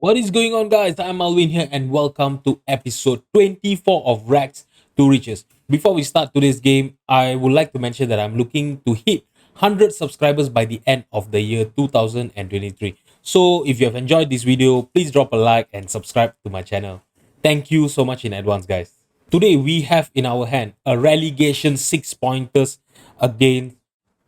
What is going on, guys? I'm Alvin here, and welcome to episode 24 of Racks to Riches. Before we start today's game, I would like to mention that I'm looking to hit 100 subscribers by the end of the year 2023. So, if you have enjoyed this video, please drop a like and subscribe to my channel. Thank you so much in advance, guys. Today, we have in our hand a relegation six pointers against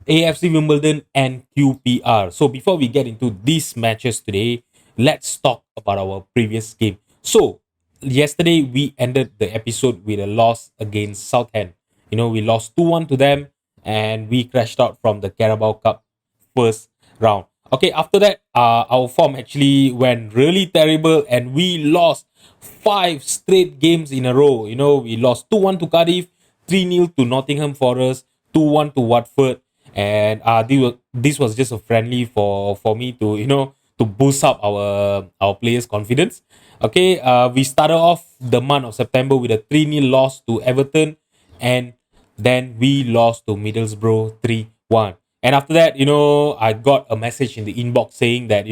AFC Wimbledon and QPR. So before we get into these matches today, let's talk about our previous game. So yesterday we ended the episode with a loss against Southend. We lost 2-1 to them and we crashed out from the Carabao Cup first round. Okay, after that, our form actually went really terrible and we lost five straight games in a row. We lost 2-1 to Cardiff, 3-0 to Nottingham Forest, 2-1 to Watford, and this was just a friendly for me to to boost up our players' confidence. Okay, we started off the month of September with a 3-0 loss to Everton, and then we lost to Middlesbrough 3-1. And after that, I got a message in the inbox saying that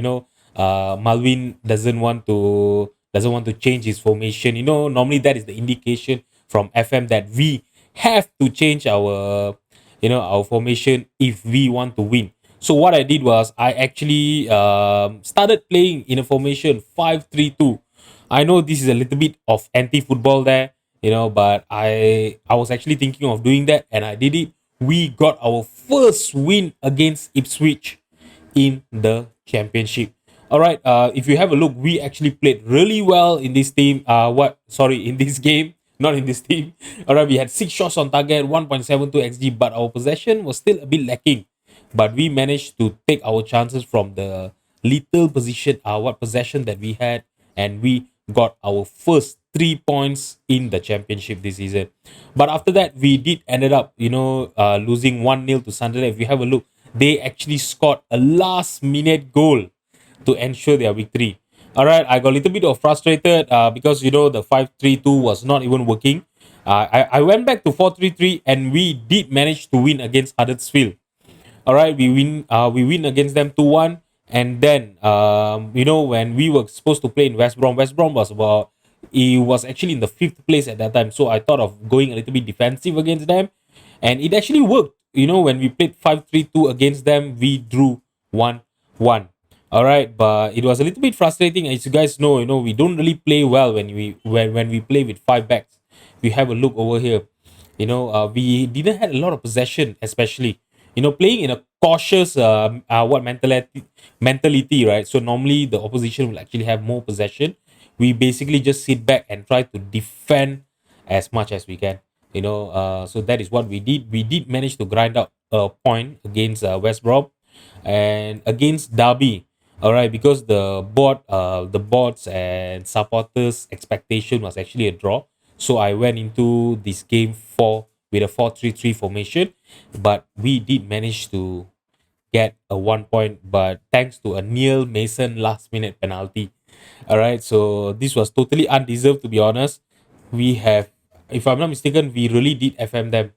Malvin doesn't want to change his formation. Normally that is the indication from FM that we have to change our formation if we want to win. So what I did was I actually started playing in a formation 5-3-2. I know this is a little bit of anti-football there, but I was actually thinking of doing that and I did it. We got our first win against Ipswich in the championship. All right. If you have a look, we actually played really well in this team. In this game, not in this team. All right. We had six shots on target, 1.72 xg, but our possession was still a bit lacking. But we managed to take our chances from the little possession that we had, and we got our first 3 points in the championship this season. But after that, we did ended up, losing 1-0 to Sunderland. If you have a look, they actually scored a last minute goal to ensure their victory. All right, I got a little bit of frustrated because the 5-3-2 was not even working. I went back to 4-3-3 and we did manage to win against Huddersfield. All right, we win against them 2-1. And then when we were supposed to play in West Brom was actually in the fifth place at that time. So I thought of going a little bit defensive against them, and it actually worked. When we played 5-3-2 against them, we drew 1-1. All right, but it was a little bit frustrating, as you guys know. We don't really play well when we play with five backs. We have a look over here. We didn't have a lot of possession, especially playing in a cautious what mentality, right? So normally the opposition will actually have more possession. We basically just sit back and try to defend as much as we can. So that is what we did. We did manage to grind out a point against West Brom and against Derby. All right, because the boards and supporters' expectation was actually a draw. So I went into this game with a 4-3-3 formation, but we did manage to get a 1 point, but thanks to a Neil Mason last minute penalty. All right, so this was totally undeserved, to be honest. We have, if I'm not mistaken, we really did FM them.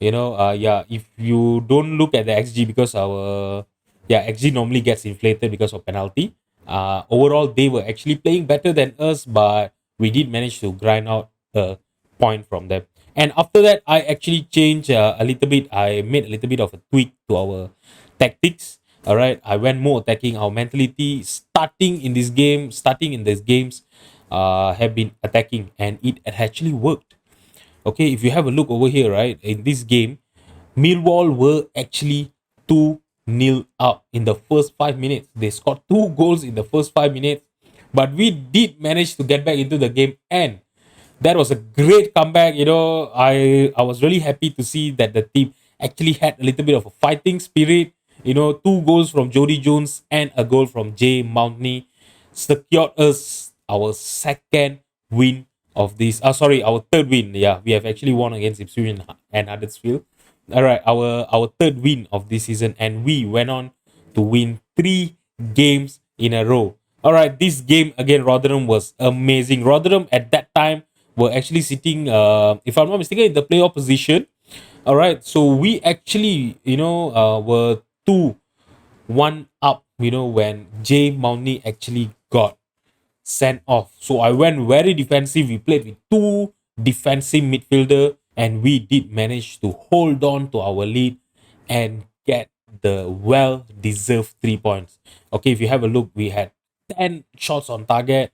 Yeah, if you don't look at the XG, because our XG normally gets inflated because of penalty. Overall, they were actually playing better than us, but we did manage to grind out a point from them. And after that, I actually changed a little bit. I made a little bit of a tweak to our tactics. All right, I went more attacking. Our mentality starting in these games, have been attacking, and it had actually worked. Okay, if you have a look over here, right, in this game, Millwall were actually 2-0 up in the first 5 minutes. They scored two goals in the first 5 minutes, but we did manage to get back into the game, and that was a great comeback. I was really happy to see that the team actually had a little bit of a fighting spirit. Two goals from Jody Jones and a goal from Jay Mountney secured us our second win of this. Our third win. Yeah, we have actually won against Ipswich and Huddersfield. All right, our third win of this season, and we went on to win 3 games in a row. All right, this game again, Rotherham was amazing. Rotherham at that time were actually sitting, if I'm not mistaken, in the playoff position. All right, so we actually, were 2-1 up. When Jay Mountney actually got sent off. So I went very defensive. We played with two defensive midfielder, and we did manage to hold on to our lead and get the well-deserved 3 points. Okay, if you have a look, we had 10 shots on target,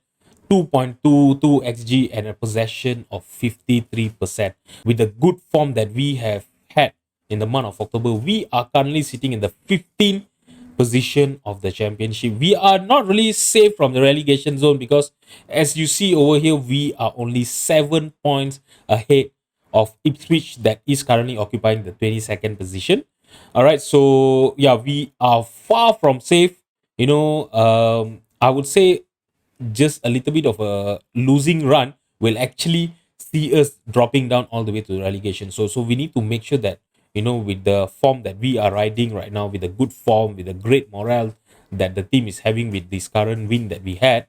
2.22 xg, and a possession of 53%. With the good form that we have had in the month of October, we are currently sitting in the 15th position of the championship. We are not really safe from the relegation zone because, as you see over here, we are only 7 points ahead of Ipswich, that is currently occupying the 22nd position. All right, so yeah, we are far from safe. I would say just a little bit of a losing run will actually see us dropping down all the way to relegation. So we need to make sure that, with the form that we are riding right now, with the good form, with the great morale that the team is having with this current win that we had,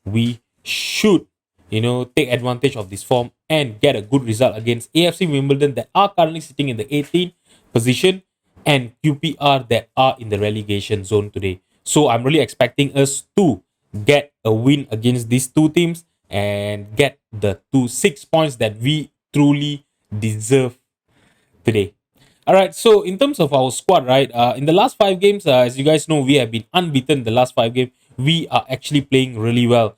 we should, take advantage of this form and get a good result against AFC Wimbledon, that are currently sitting in the 18th position, and QPR, that are in the relegation zone today. So I'm really expecting us to get a win against these two teams and get the 6 points that we truly deserve today. All right, so in terms of our squad, right, in the last 5 games, as you guys know, we have been unbeaten the last 5 games. We are actually playing really well.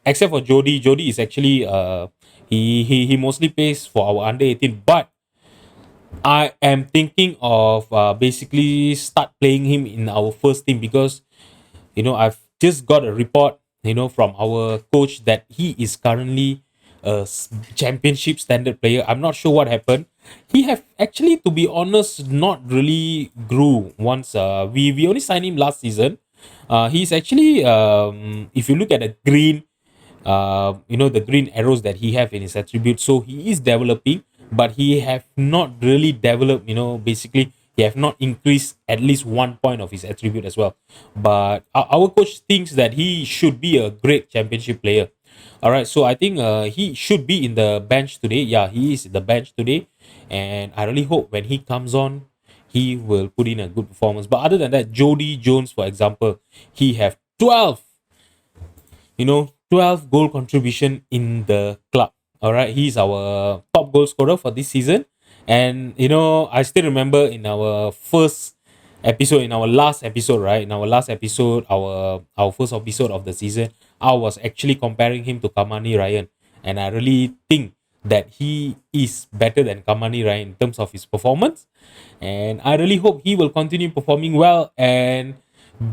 Except for Jody. Jody is actually he mostly plays for our under 18, but I am thinking of basically start playing him in our first team because, I've just got a report, from our coach that he is currently a championship standard player. I'm not sure what happened. He have actually, to be honest, not really grew once. We only signed him last season. He's actually, if you look at the green, the green arrows that he have in his attributes, so he is developing, but he have not really developed. Basically he have not increased at least 1 point of his attribute as well. But our coach thinks that he should be a great championship player. All right, so I think he should be in the bench today. Yeah, he is in the bench today, and I really hope when he comes on, he will put in a good performance. But other than that, Jody Jones, for example, he have 12 goal contribution in the club. All right, he's our top goal scorer for this season. And I still remember in our first episode, in our last episode, right? In our last episode, our first episode of the season, I was actually comparing him to Kamani Ryan. And I really think that he is better than Kamani Ryan in terms of his performance. And I really hope he will continue performing well and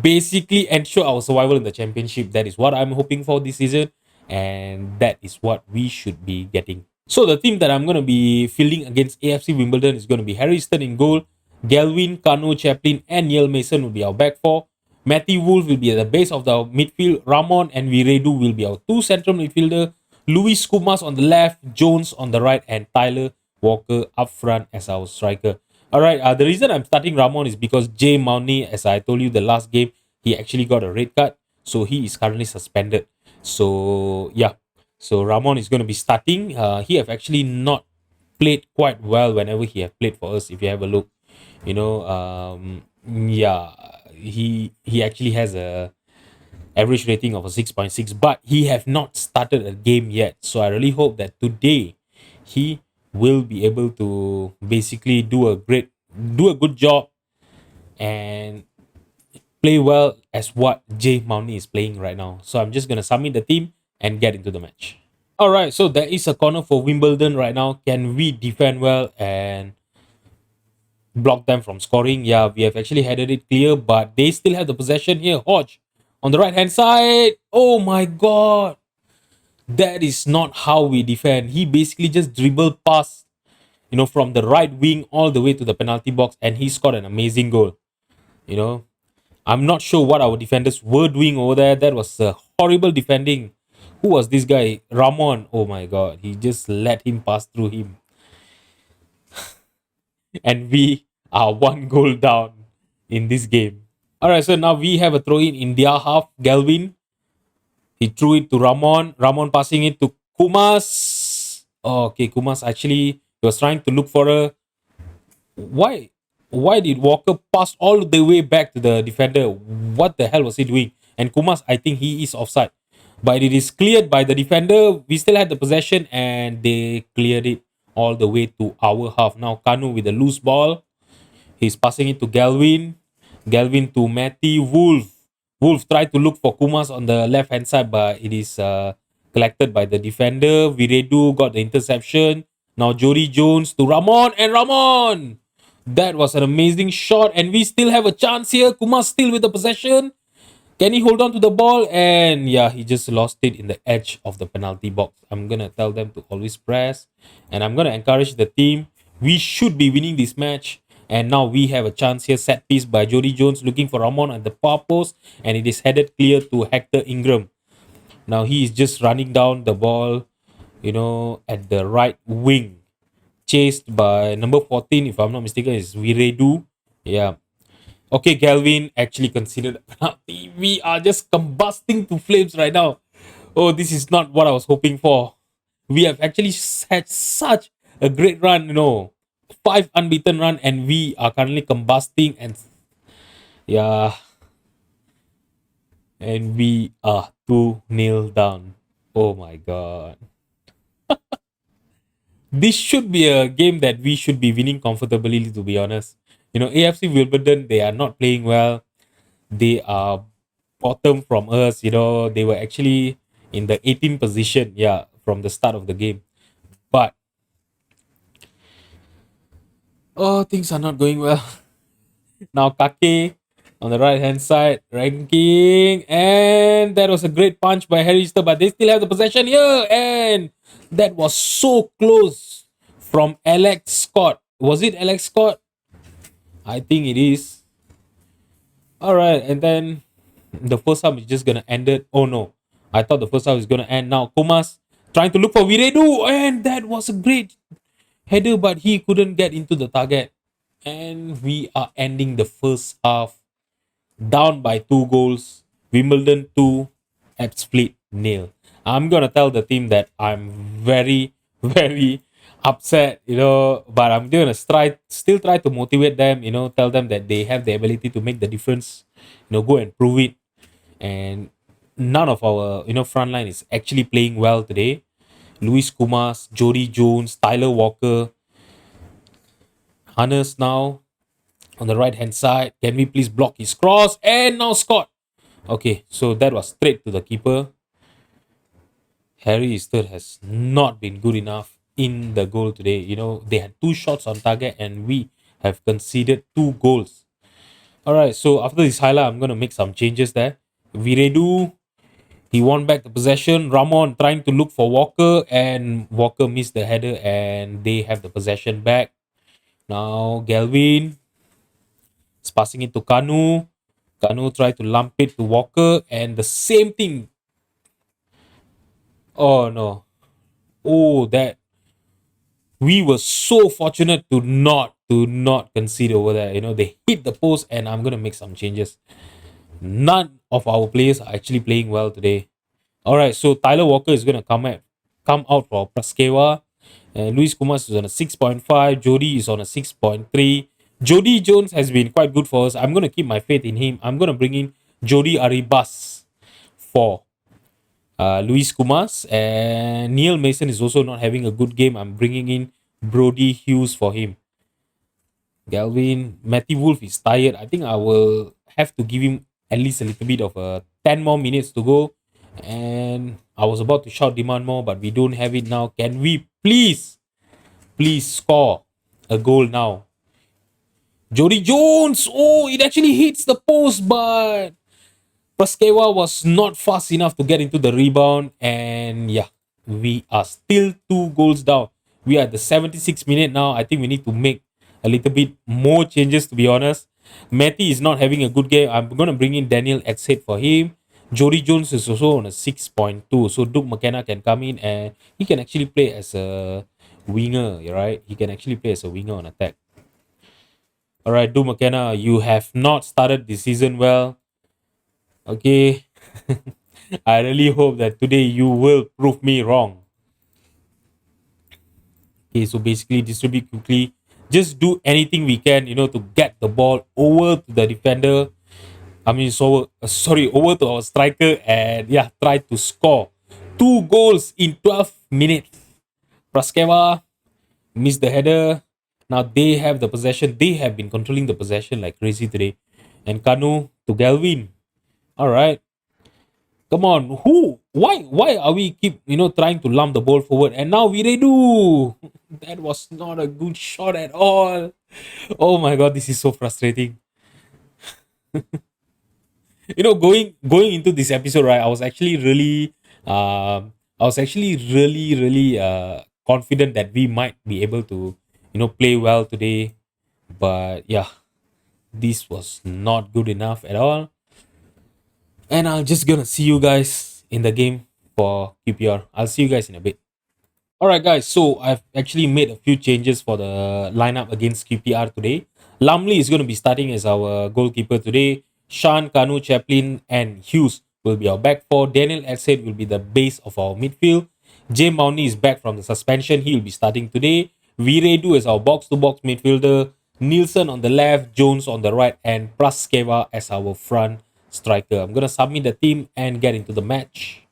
basically ensure our survival in the championship. That is what I'm hoping for this season, and that is what we should be getting. So the team that I'm going to be fielding against AFC Wimbledon is going to be Harry Stern in goal, Galvin, Kano, Chaplin, and Neil Mason will be our back four. Matthew Wolf will be at the base of the midfield. Ramon and Viredu will be our two central midfielder. Luis Kumas on the left, Jones on the right, and Tyler Walker up front as our striker. All right, the reason I'm starting Ramon is because Jay Mounty, as I told you the last game, he actually got a red card, so he is currently suspended. So yeah, so Ramon is going to be starting. He have actually not played quite well whenever he have played for us. If you have a look, yeah, he actually has a average rating of a 6.6, but he have not started a game yet. So I really hope that today he will be able to basically do a good job and play well as what Jay Mounty is playing right now. So I'm just gonna submit the team and get into the match. All right, so there is a corner for Wimbledon right now. Can we defend well and block them from scoring? Yeah, we have actually headed it clear, but they still have the possession here. Hodge on the right hand side. Oh my god, that is not how we defend. He basically just dribbled past, from the right wing all the way to the penalty box, and he scored an amazing goal. I'm not sure what our defenders were doing over there. That was a horrible defending. Who was this guy? Ramon. Oh my god, he just let him pass through him. And we are one goal down in this game. All right, so now we have a throw in their half. Galvin, he threw it to Ramon. Ramon passing it to Kumas. Oh, okay, Kumas actually was trying to look for a. Why did Walker pass all the way back to the defender? What the hell was he doing? And Kumas, I think he is offside. But it is cleared by the defender. We still had the possession and they cleared it all the way to our half. Now Kanu with the loose ball. He's passing it to Galvin. Galvin to Matty Wolf. Wolf tried to look for Kumas on the left hand side, but it is collected by the defender. Viredu got the interception. Now Jody Jones to Ramon, and Ramon! That was an amazing shot, and we still have a chance here. Kumas still with the possession. Can he hold on to the ball? And yeah, he just lost it in the edge of the penalty box. I'm going to tell them to always press. And I'm going to encourage the team. We should be winning this match. And now we have a chance here. Set piece by Jody Jones looking for Ramon at the far post. And it is headed clear to Hector Ingram. Now he is just running down the ball, at the right wing. Chased by number 14, if I'm not mistaken, is Viredu. Yeah. Okay, Galvin actually considered a penalty. We are just combusting to flames right now. Oh, this is not what I was hoping for. We have actually had such a great run, 5 unbeaten run, and we are currently combusting, and yeah, and we are 2-0 down. Oh my god. This should be a game that we should be winning comfortably, to be honest. AFC Wimbledon, they are not playing well. They are bottom from us. They were actually in the 18th position, yeah, from the start of the game. But oh, things are not going well. Now Kake on the right hand side, ranking, and that was a great punch by Harrister, but they still have the possession here, and that was so close from Alex Scott. Was it Alex Scott? I think it is. All right, and then the first half is just gonna end it. Oh no, I thought the first half is gonna end. Now Kumas trying to look for Viredu, and that was a great header, but he couldn't get into the target. And we are ending the first half down by 2 goals. Wimbledon 2, ebbsfleet 0. I'm gonna tell the team that I'm very, very upset, but I'm gonna still try to motivate them, tell them that they have the ability to make the difference, go and prove it. And none of our, front line is actually playing well today. Luis Kumas, Jody Jones, Tyler Walker, Hannes now on the right hand side. Can we please block his cross? And now Scott. Okay, so that was straight to the keeper. Harry Easter has not been good enough in the goal today. They had 2 shots on target and we have conceded 2 goals. All right, so after this highlight, I'm going to make some changes there. Viredu, he won back the possession. Ramon trying to look for Walker, and Walker missed the header, and they have the possession back. Now Galvin is passing it to Kanu. Kanu tried to lump it to Walker, and the same thing. Oh no. Oh, that we were so fortunate to not concede over there. They hit the post, and I'm gonna make some changes. None of our players are actually playing well today. All right, so Tyler Walker is gonna come out for Praskewa, and Luis Kumas is on a 6.5. Jody is on a 6.3. Jody Jones has been quite good for us. I'm gonna keep my faith in him. I'm gonna bring in Jody Arribas for Luis Kumas, and Neil Mason is also not having a good game. I'm bringing in Brody Hughes for him. Galvin, Matty Wolf is tired. I think I will have to give him at least a little bit of 10 more minutes to go. And I was about to shout demand more, but we don't have it now. Can we please score a goal now? Jody Jones! Oh, it actually hits the post, but Paskewa was not fast enough to get into the rebound. And yeah, we are still 2 goals down. We are at the 76th minute now. I think we need to make a little bit more changes, to be honest. Matty is not having a good game. I'm going to bring in Daniel Exhead for him. Jody Jones is also on a 6.2. So Duke McKenna can come in and he can actually play as a winger, right? He can actually play as a winger on attack. All right, Duke McKenna, you have not started the season well. Okay. I really hope that today you will prove me wrong. Okay, so basically distribute quickly. Just do anything we can, to get the ball over to the defender. over to our striker and yeah, tried to score 2 goals in 12 minutes. Praskeva missed the header. Now they have the possession. They have been controlling the possession like crazy today. And Kanu to Galvin. All right. Come on. Why are we keep, trying to lump the ball forward? And now Viredu. That was not a good shot at all. Oh my god, this is so frustrating. Going into this episode, right, I was actually really confident that we might be able to play well today, but yeah, this was not good enough at all. And I'm just gonna see you guys in the game for QPR. I'll see you guys in a bit. All right, guys. So I've actually made a few changes for the lineup against QPR today. Lumley is going to be starting as our goalkeeper today. Shan, Kanu, Chaplin, and Hughes will be our back four. Daniel Edshead will be the base of our midfield. Jay Mounty is back from the suspension. He will be starting today. Viredu is our box-to-box midfielder. Nielsen on the left, Jones on the right, and Praskeva as our front striker. I'm going to submit the team and get into the match.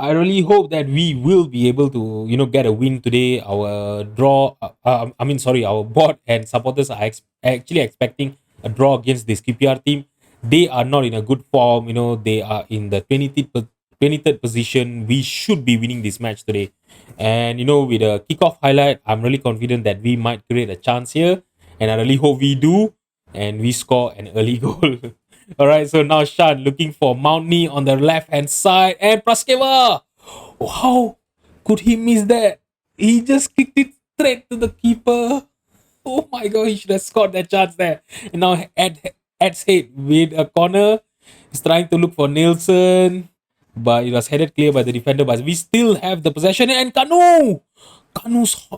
I really hope that we will be able to, get a win today. Our board and supporters are actually expecting a draw against this QPR team. They are not in a good form. They are in the 23rd position. We should be winning this match today. And, with a kickoff highlight, I'm really confident that we might create a chance here. And I really hope we do. And we score an early goal. All right, so now Shan looking for Mountney on the left hand side and Praskeva. How could he miss that? He just kicked it straight to the keeper. Oh my god, he should have scored that chance there. And now Ed's head with a corner. He's trying to look for Nielsen, but it was headed clear by the defender. But we still have the possession. And Kanu's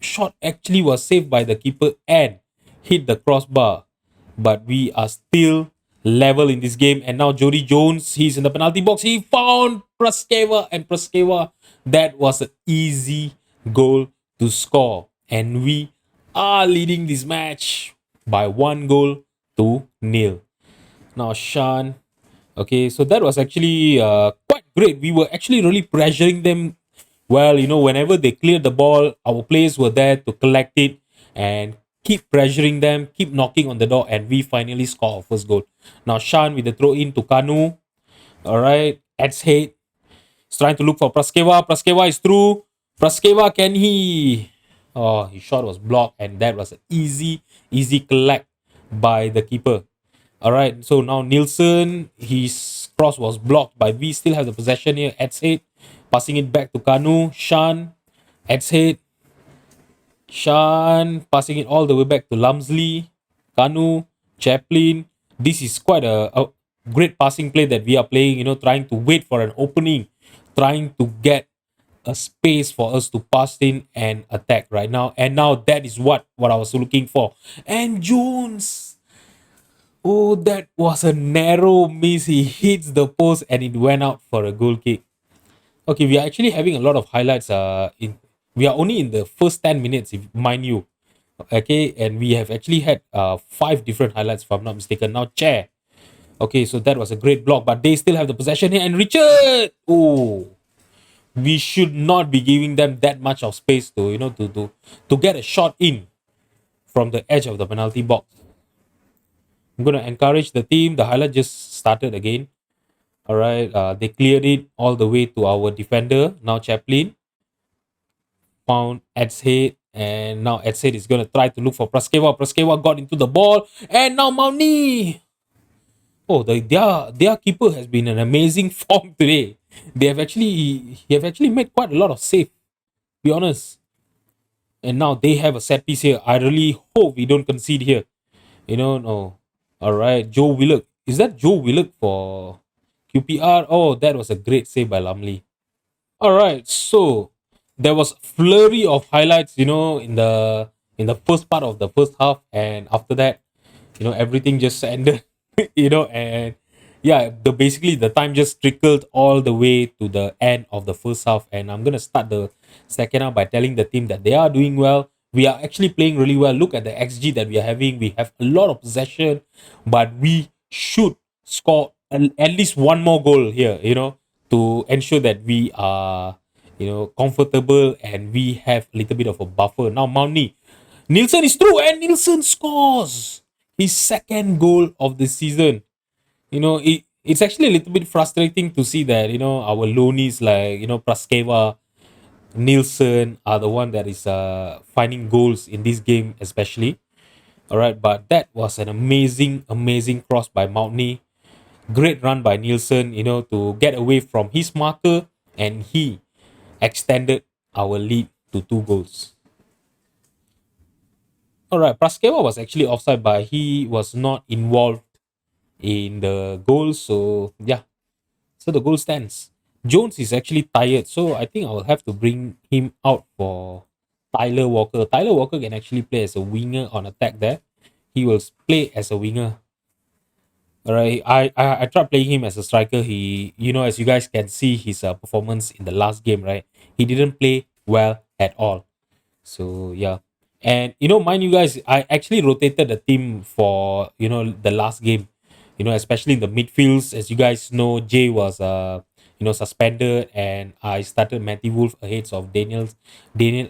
shot actually was saved by the keeper and hit the crossbar. But we are still level in this game. And now Jody Jones, he's in the penalty box. He found Praskeva, and Praskeva, that was an easy goal to score. And we are leading this match by 1 goal to 0. Now Shan. Okay, so that was actually quite great. We were actually really pressuring them. Well, whenever they cleared the ball, our players were there to collect it and keep pressuring them, keep knocking on the door, and we finally score our first goal. Now Shan with the throw in to Kanu. All right, Ed's head. He's trying to look for Praskeva. Praskeva is through. Praskeva, can he? Oh, his shot was blocked, and that was an easy collect by the keeper. All right, so now Nielsen, his cross was blocked, but we still have the possession here. Ed's head, passing it back to Kanu. Shan, Ed's head. Shan passing it all the way back to Lumsley, Kanu, Chaplin. This is quite a great passing play that we are playing, trying to wait for an opening, trying to get a space for us to pass in and attack right now. And now that is what I was looking for. And Jones. Oh, that was a narrow miss. He hits the post and it went out for a goal kick. Okay, we are actually having a lot of highlights. We are only in the first 10 minutes, if mind you. Okay, and we have actually had 5 different highlights, if I'm not mistaken. Now, Chair. Okay, so that was a great block, but they still have the possession here. And Richard! Oh, we should not be giving them that much of space to, to get a shot in from the edge of the penalty box. I'm going to encourage the team. The highlight just started again. All right, they cleared it all the way to our defender. Now Chaplin found Ed's head, and now Ed's head is going to try to look for Praskeva. Praskeva got into the ball, and now Mountney. Oh, their keeper has been an amazing form today. He have actually made quite a lot of save, to be honest. And now they have a set piece here. I really hope we don't concede here. No. All right, Joe Willock. Is that Joe Willock for QPR? Oh, that was a great save by Lumley. All right, so there was a flurry of highlights, in the first part of the first half, and after that, everything just ended, and yeah, basically the time just trickled all the way to the end of the first half, and I'm gonna start the second half by telling the team that they are doing well. We are actually playing really well. Look at the XG that we are having. We have a lot of possession, but we should score at least one more goal here, to ensure that we are, comfortable and we have a little bit of a buffer. Now, Nielsen is through and Nielsen scores his second goal of the season. It's actually a little bit frustrating to see that, our loanies like, Praskeva, Nielsen are the one that is finding goals in this game, especially. All right, but that was an amazing, amazing cross by Mountney. Great run by Nielsen, to get away from his marker, and he extended our lead to 2 goals. All right, Praskeva was actually offside, but he was not involved in the goal. So yeah, so the goal stands. Jones is actually tired, so I think I will have to bring him out for Tyler Walker. Tyler Walker can actually play as a winger on attack there. He will play as a winger. All right, I tried playing him as a striker. He, as you guys can see his performance in the last game, right? He didn't play well at all. So yeah, and mind you guys, I actually rotated the team for the last game. Especially in the midfields, as you guys know, Jay was suspended, and I started Matty Wolf ahead of Daniel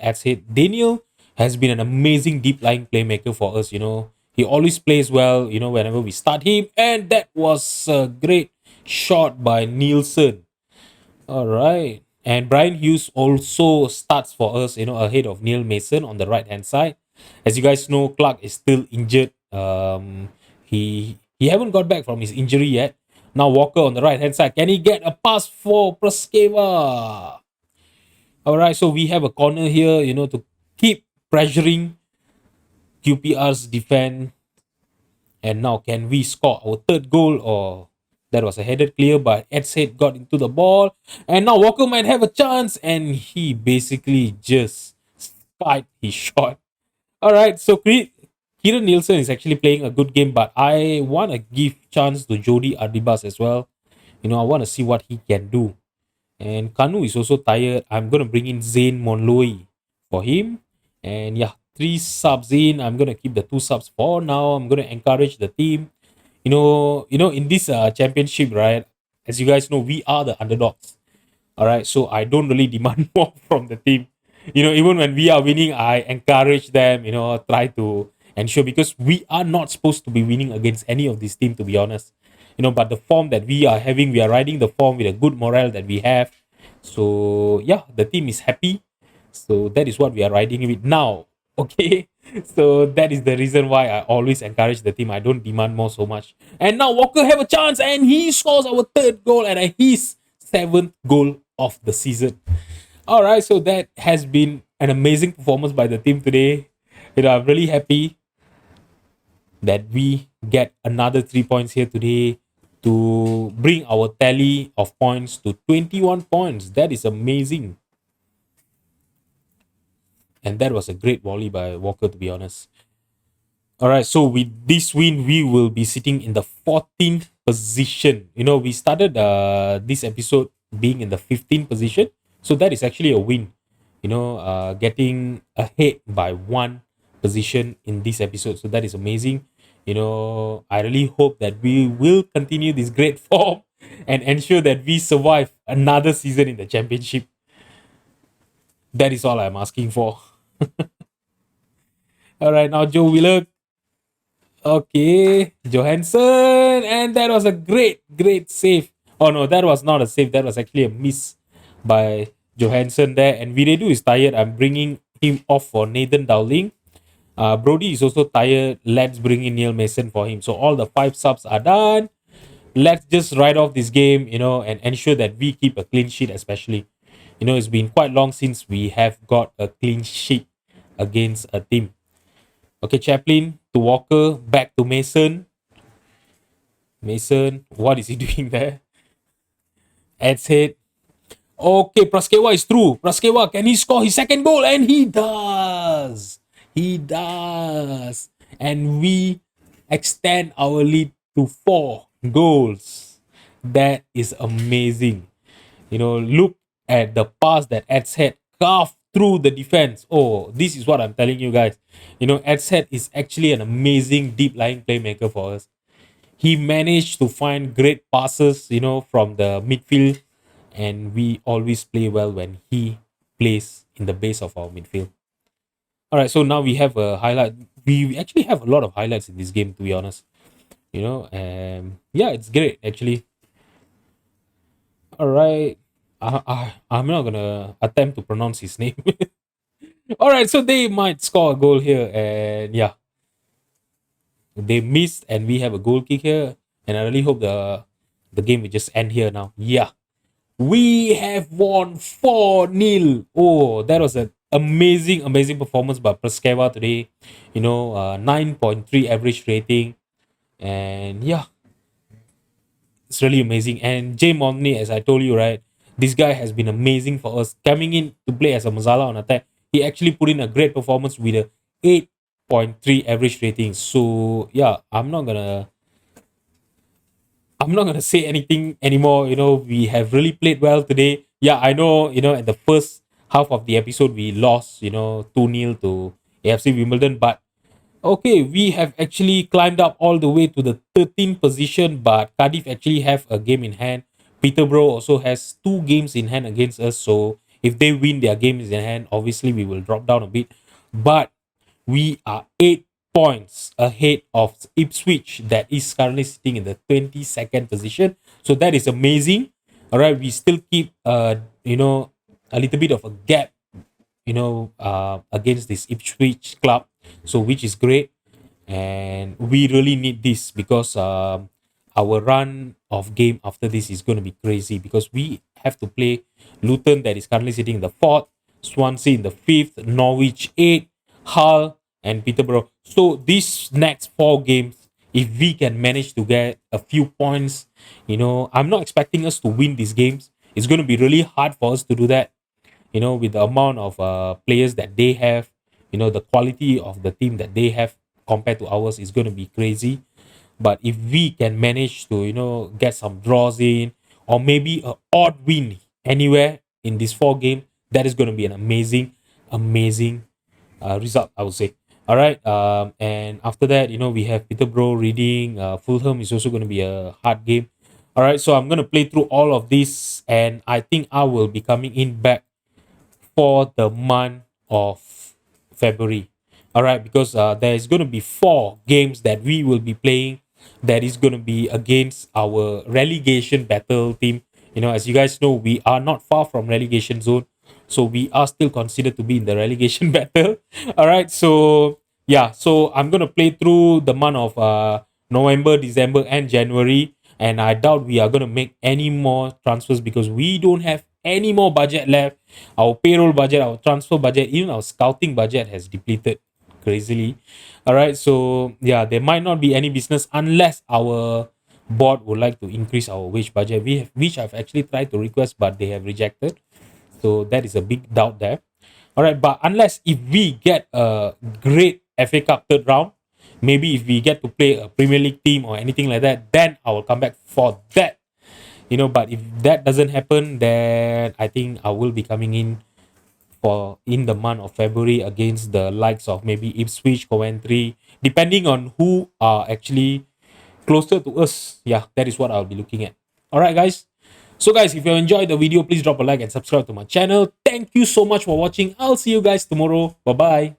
Adset. Daniel has been an amazing deep lying playmaker for us. He always plays well. Whenever we start him, and that was a great shot by Nielsen. All right. And Brian Hughes also starts for us, ahead of Neil Mason on the right hand side. As you guys know, Clark is still injured. He haven't got back from his injury yet. Now Walker on the right hand side. Can he get a pass for Praskeva? All right, so we have a corner here, to keep pressuring QPR's defense. And now, can we score our third goal? Or that was a headed clear, but Edshead got into the ball. And now Walker might have a chance. And he basically just skied his shot. All right, so Kieran Nielsen is actually playing a good game, but I want to give chance to Jody Ardibas as well. I want to see what he can do. And Kanu is also tired. I'm going to bring in Zane Monloi for him. And yeah, 3 subs in. I'm going to keep the 2 subs for now. I'm going to encourage the team. In this championship, right? As you guys know, we are the underdogs. All right, so I don't really demand more from the team. Even when we are winning, I encourage them. Try to ensure, because we are not supposed to be winning against any of this team, to be honest. But the form that we are having, we are riding the form with a good morale that we have. So yeah, the team is happy. So that is what we are riding with now. Okay. So that is the reason why I always encourage the team. I don't demand more so much. And now Walker have a chance, and he scores our third goal and his 7th goal of the season. All right, so that has been an amazing performance by the team today. I'm really happy that we get another 3 points here today to bring our tally of points to 21 points. That is amazing. And that was a great volley by Walker, to be honest. All right, so with this win, we will be sitting in the 14th position. We started this episode being in the 15th position. So that is actually a win, getting ahead by 1 position in this episode. So that is amazing. I really hope that we will continue this great form and ensure that we survive another season in the championship. That is all I'm asking for. All right, now Joe Wheeler. Okay, Johansson, and that was a great, great save. Oh no, that was not a save. That was actually a miss by Johansson there. And Viredu is tired. I'm bringing him off for Nathan Dowling. Brody is also tired. Let's bring in Neil Mason for him. So all the 5 subs are done. Let's just ride off this game, and ensure that we keep a clean sheet, especially. It's been quite long since we have got a clean sheet against a team. Okay, Chaplin to Walker, back to Mason. Mason, what is he doing there? Ed's head. Okay, Praskewa is through. Praskewa, can he score his second goal? And he does. He does. And we extend our lead to 4 goals. That is amazing. Look at the pass that Ed's head carved through the defense. Oh, this is what I'm telling you guys. Ed's head is actually an amazing deep lying playmaker for us. He managed to find great passes, from the midfield, and we always play well when he plays in the base of our midfield. All right, so now we have a highlight. We actually have a lot of highlights in this game, to be honest. And yeah, it's great actually. All right, I'm not gonna attempt to pronounce his name. All right, so they might score a goal here, and yeah, they missed, and we have a goal kick here, and I really hope the game will just end here now. Yeah, we have won 4-0. Oh, that was an amazing performance by Preskeva today. 9.3 average rating, and yeah, it's really amazing. And Jay Monley, as I told you, right, this guy has been amazing for us. Coming in to play as a Mazala on attack, he actually put in a great performance with a 8.3 average rating. So yeah, I'm not gonna say anything anymore. We have really played well today. Yeah, I know. At the first half of the episode, we lost. 2-0 to AFC Wimbledon, but okay, we have actually climbed up all the way to the 13th position, but Cardiff actually have a game in hand. Peterborough also has 2 games in hand against us. So if they win their games in hand, obviously we will drop down a bit. But we are 8 points ahead of Ipswich, that is currently sitting in the 22nd position. So that is amazing. All right, we still keep a little bit of a gap, against this Ipswich club. So which is great, and we really need this because our run of game after this is going to be crazy because we have to play Luton, that is currently sitting in the fourth, Swansea in the fifth, Norwich 8, Hull, and Peterborough. So these next 4 games, if we can manage to get a few points, I'm not expecting us to win these games. It's going to be really hard for us to do that, with the amount of players that they have, the quality of the team that they have compared to ours is going to be crazy. But if we can manage to, get some draws in, or maybe a odd win anywhere in this 4 game, that is going to be an amazing result, I would say. All right. And after that, we have Peterborough, Reading, Fulham is also going to be a hard game. All right. So I'm going to play through all of this, and I think I will be coming in back for the month of February. All right, because there is going to be 4 games that we will be playing. That is going to be against our relegation battle team. As you guys know, we are not far from relegation zone, so we are still considered to be in the relegation battle. All right, so yeah, so I'm gonna play through the month of November, December, and January, and I doubt we are gonna make any more transfers because we don't have any more budget left. Our payroll budget, our transfer budget, even our scouting budget has depleted crazily. All right, so yeah, there might not be any business unless our board would like to increase our wage budget, which I've actually tried to request, but they have rejected. So that is a big doubt there. All right, but unless if we get a great FA Cup third round, maybe if we get to play a Premier League team or anything like that, then I will come back for that. But if that doesn't happen, then I think I will be coming in for in the month of February against the likes of maybe Ipswich, Coventry, depending on who are actually closer to us. Yeah, that is what I'll be looking at. All right, guys. So, guys, if you enjoyed the video, please drop a like and subscribe to my channel. Thank you so much for watching. I'll see you guys tomorrow. Bye bye.